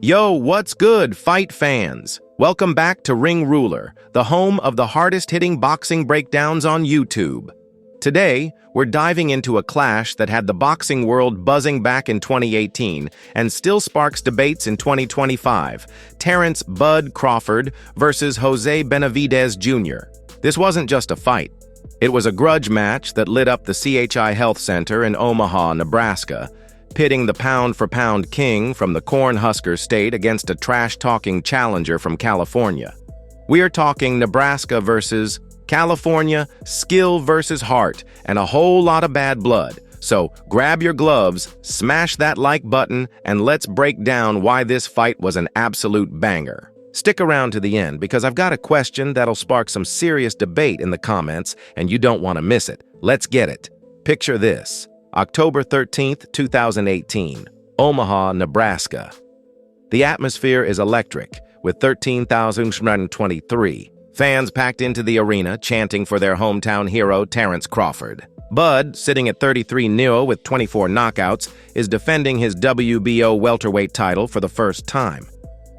Yo, what's good, fight fans? Welcome back to Ring Ruler, the home of the hardest-hitting boxing breakdowns on YouTube. Today, we're diving into a clash that had the boxing world buzzing back in 2018 and still sparks debates in 2025. Terrence "Bud" Crawford versus Jose Benavidez Jr. This wasn't just a fight. It was a grudge match that lit up the CHI Health Center in Omaha, Nebraska, pitting the pound-for-pound king from the Cornhusker State against a trash-talking challenger from California. We are talking Nebraska versus California, skill versus heart, and a whole lot of bad blood. So grab your gloves, smash that like button, and let's break down why this fight was an absolute banger. Stick around to the end because I've got a question that'll spark some serious debate in the comments, and you don't want to miss it. Let's get it. Picture this. October 13th, 2018, Omaha, Nebraska. The atmosphere is electric, with 13,023 fans packed into the arena chanting for their hometown hero, Terrence Crawford. Bud, sitting at 33-0 with 24 knockouts, is defending his WBO welterweight title for the first time.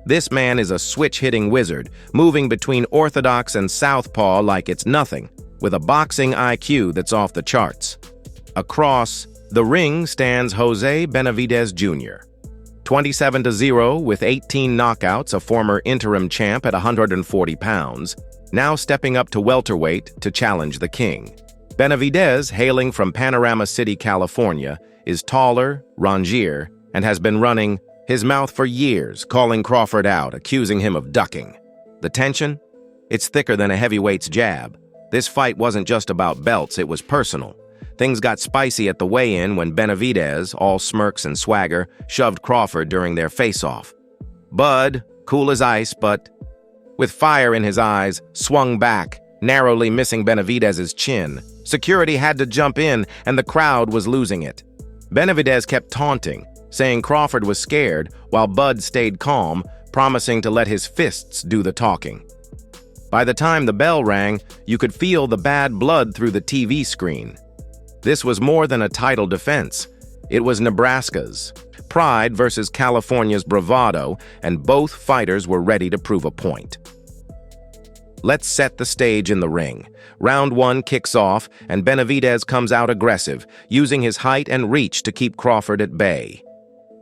This man is a switch-hitting wizard, moving between orthodox and southpaw like it's nothing, with a boxing IQ that's off the charts. Across the ring stands Jose Benavidez Jr., 27-0 with 18 knockouts, a former interim champ at 140 pounds, now stepping up to welterweight to challenge the king. Benavidez, hailing from Panorama City, California, is taller, rangier, and has been running his mouth for years, calling Crawford out, accusing him of ducking. The tension? It's thicker than a heavyweight's jab. This fight wasn't just about belts, it was personal. Things got spicy at the weigh-in when Benavidez, all smirks and swagger, shoved Crawford during their face-off. Bud, cool as ice, but with fire in his eyes, swung back, narrowly missing Benavidez's chin. Security had to jump in, and the crowd was losing it. Benavidez kept taunting, saying Crawford was scared, while Bud stayed calm, promising to let his fists do the talking. By the time the bell rang, you could feel the bad blood through the TV screen. This was more than a title defense. It was Nebraska's pride versus California's bravado, and both fighters were ready to prove a point. Let's set the stage in the ring. Round one kicks off, and Benavidez comes out aggressive, using his height and reach to keep Crawford at bay.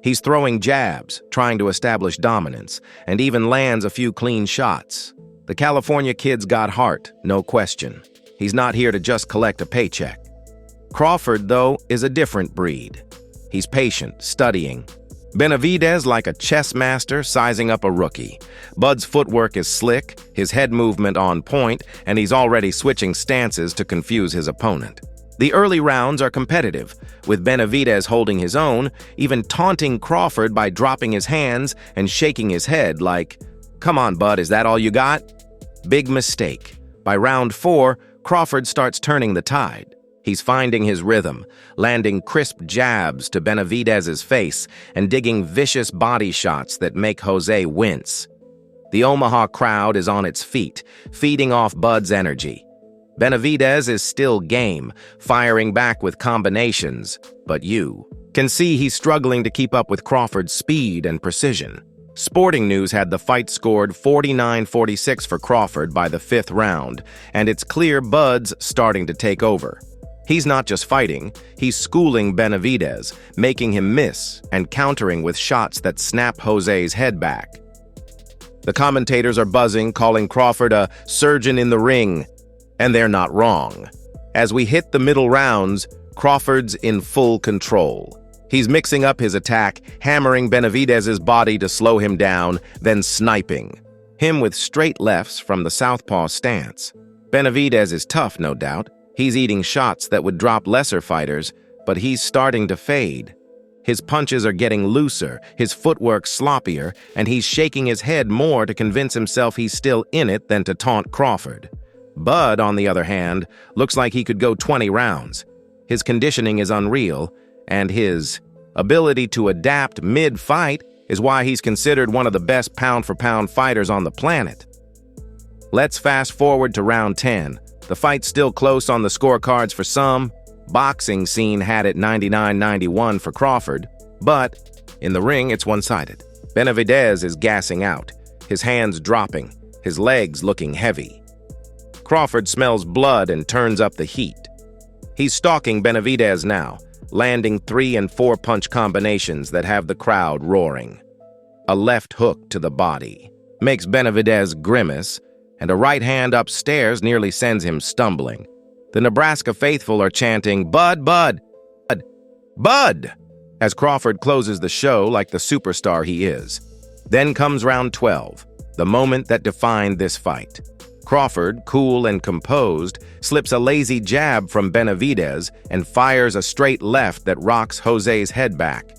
He's throwing jabs, trying to establish dominance, and even lands a few clean shots. The California kid's got heart, no question. He's not here to just collect a paycheck. Crawford, though, is a different breed. He's patient, studying. Benavidez like a chess master sizing up a rookie. Bud's footwork is slick, his head movement on point, and he's already switching stances to confuse his opponent. The early rounds are competitive, with Benavidez holding his own, even taunting Crawford by dropping his hands and shaking his head like, "Come on, Bud, is that all you got?" Big mistake. By round 4, Crawford starts turning the tide. He's finding his rhythm, landing crisp jabs to Benavidez's face and digging vicious body shots that make Jose wince. The Omaha crowd is on its feet, feeding off Bud's energy. Benavidez is still game, firing back with combinations, but you can see he's struggling to keep up with Crawford's speed and precision. Sporting News had the fight scored 49-46 for Crawford by the 5th round, and it's clear Bud's starting to take over. He's not just fighting, he's schooling Benavidez, making him miss and countering with shots that snap Jose's head back. The commentators are buzzing, calling Crawford a surgeon in the ring, and they're not wrong. As we hit the middle rounds, Crawford's in full control. He's mixing up his attack, hammering Benavidez's body to slow him down, then sniping him with straight lefts from the southpaw stance. Benavidez is tough, no doubt. He's eating shots that would drop lesser fighters, but he's starting to fade. His punches are getting looser, his footwork sloppier, and he's shaking his head more to convince himself he's still in it than to taunt Crawford. Bud, on the other hand, looks like he could go 20 rounds. His conditioning is unreal, and his ability to adapt mid-fight is why he's considered one of the best pound-for-pound fighters on the planet. Let's fast forward to round 10. The fight's still close on the scorecards for some. Boxing Scene had it 99-91 for Crawford, but in the ring it's one-sided. Benavidez is gassing out, his hands dropping, his legs looking heavy. Crawford smells blood and turns up the heat. He's stalking Benavidez now, landing 3- and 4-punch combinations that have the crowd roaring. A left hook to the body makes Benavidez grimace, and a right hand upstairs nearly sends him stumbling. The Nebraska faithful are chanting, "Bud, Bud, Bud, Bud," as Crawford closes the show like the superstar he is. Then comes round 12, the moment that defined this fight. Crawford, cool and composed, slips a lazy jab from Benavidez and fires a straight left that rocks Jose's head back.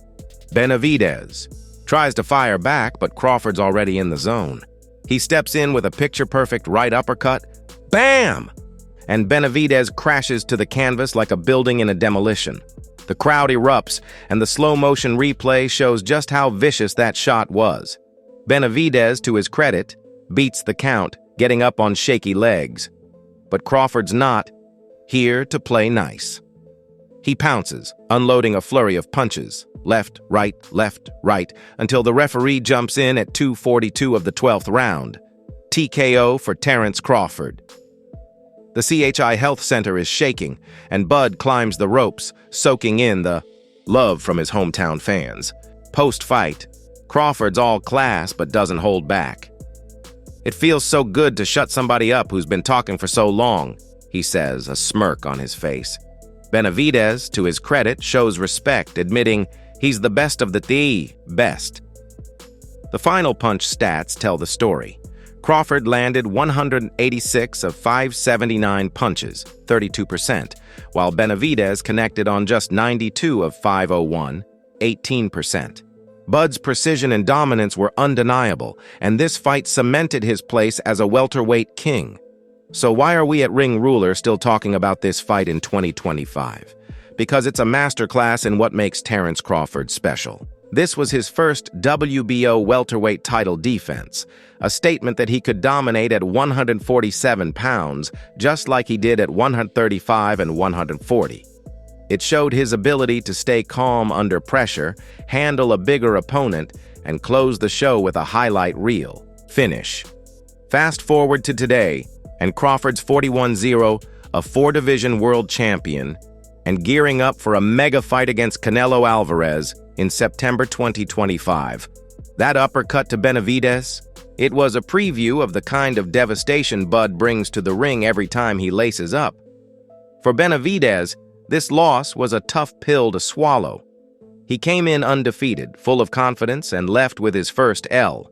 Benavidez tries to fire back, but Crawford's already in the zone. He steps in with a picture-perfect right uppercut. Bam! And Benavidez crashes to the canvas like a building in a demolition. The crowd erupts, and the slow-motion replay shows just how vicious that shot was. Benavidez, to his credit, beats the count, getting up on shaky legs. But Crawford's not here to play nice. He pounces, unloading a flurry of punches, left, right, until the referee jumps in at 2:42 of the 12th round. TKO for Terrence Crawford. The CHI Health Center is shaking, and Bud climbs the ropes, soaking in the love from his hometown fans. Post-fight, Crawford's all class but doesn't hold back. "It feels so good to shut somebody up who's been talking for so long," he says, a smirk on his face. Benavidez, to his credit, shows respect, admitting he's the best of the best. The final punch stats tell the story. Crawford landed 186 of 579 punches, 32%, while Benavidez connected on just 92 of 501, 18%. Bud's precision and dominance were undeniable, and this fight cemented his place as a welterweight king. So why are we at Ring Ruler still talking about this fight in 2025? Because it's a masterclass in what makes Terrence Crawford special. This was his first WBO welterweight title defense, a statement that he could dominate at 147 pounds, just like he did at 135 and 140. It showed his ability to stay calm under pressure, handle a bigger opponent, and close the show with a highlight reel finish. Fast forward to today, and Crawford's 41-0, a 4-division world champion, and gearing up for a mega fight against Canelo Alvarez in September 2025. That uppercut to Benavidez, it was a preview of the kind of devastation Bud brings to the ring every time he laces up. For Benavidez, this loss was a tough pill to swallow. He came in undefeated, full of confidence, and left with his first L.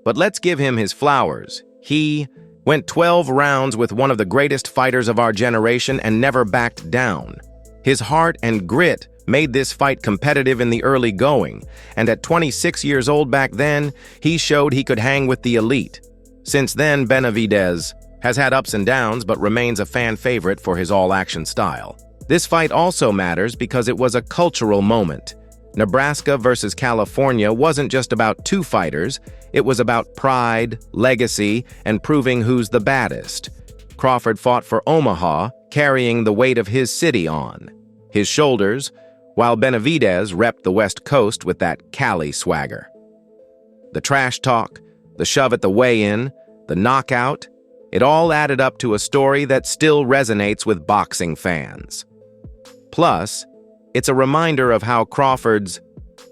But let's give him his flowers. He went 12 rounds with one of the greatest fighters of our generation and never backed down. His heart and grit made this fight competitive in the early going, and at 26 years old back then, he showed he could hang with the elite. Since then, Benavidez has had ups and downs but remains a fan favorite for his all-action style. This fight also matters because it was a cultural moment. Nebraska versus California wasn't just about two fighters, it was about pride, legacy, and proving who's the baddest. Crawford fought for Omaha, carrying the weight of his city on his shoulders, while Benavidez repped the West Coast with that Cali swagger. The trash talk, the shove at the weigh-in, the knockout, it all added up to a story that still resonates with boxing fans. Plus, it's a reminder of how Crawford's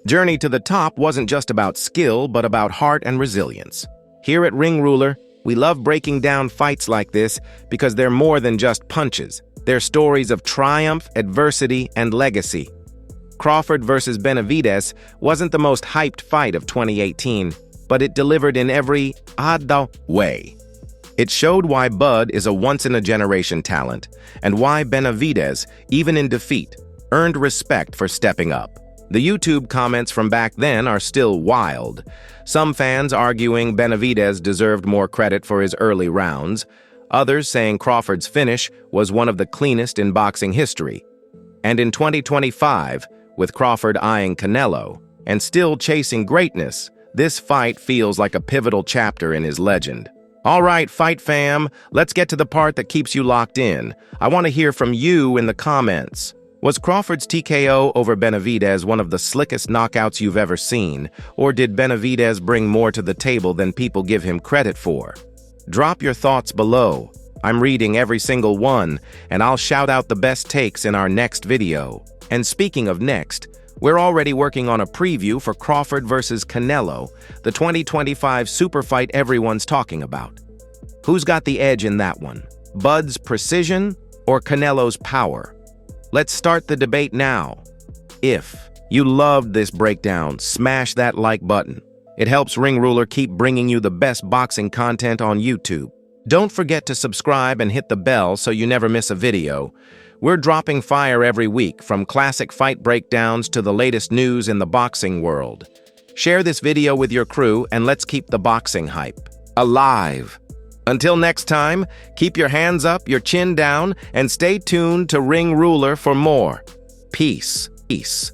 journey to the top wasn't just about skill, but about heart and resilience. Here at Ring Ruler, we love breaking down fights like this because they're more than just punches. They're stories of triumph, adversity, and legacy. Crawford versus Benavidez wasn't the most hyped fight of 2018, but it delivered in every way. It showed why Bud is a once-in-a-generation talent, and why Benavidez, even in defeat, earned respect for stepping up. The YouTube comments from back then are still wild. Some fans arguing Benavidez deserved more credit for his early rounds, others saying Crawford's finish was one of the cleanest in boxing history. And in 2025, with Crawford eyeing Canelo and still chasing greatness, this fight feels like a pivotal chapter in his legend. All right, Fight Fam, let's get to the part that keeps you locked in. I want to hear from you in the comments. Was Crawford's TKO over Benavidez one of the slickest knockouts you've ever seen, or did Benavidez bring more to the table than people give him credit for? Drop your thoughts below. I'm reading every single one, and I'll shout out the best takes in our next video. And speaking of next, we're already working on a preview for Crawford versus Canelo, the 2025 super fight everyone's talking about. Who's got the edge in that one? Bud's precision or Canelo's power? Let's start the debate now. If you loved this breakdown, smash that like button. It helps Ring Ruler keep bringing you the best boxing content on YouTube. Don't forget to subscribe and hit the bell so you never miss a video. We're dropping fire every week, from classic fight breakdowns to the latest news in the boxing world. Share this video with your crew and let's keep the boxing hype alive. Until next time, keep your hands up, your chin down, and stay tuned to Ring Ruler for more. Peace. Peace.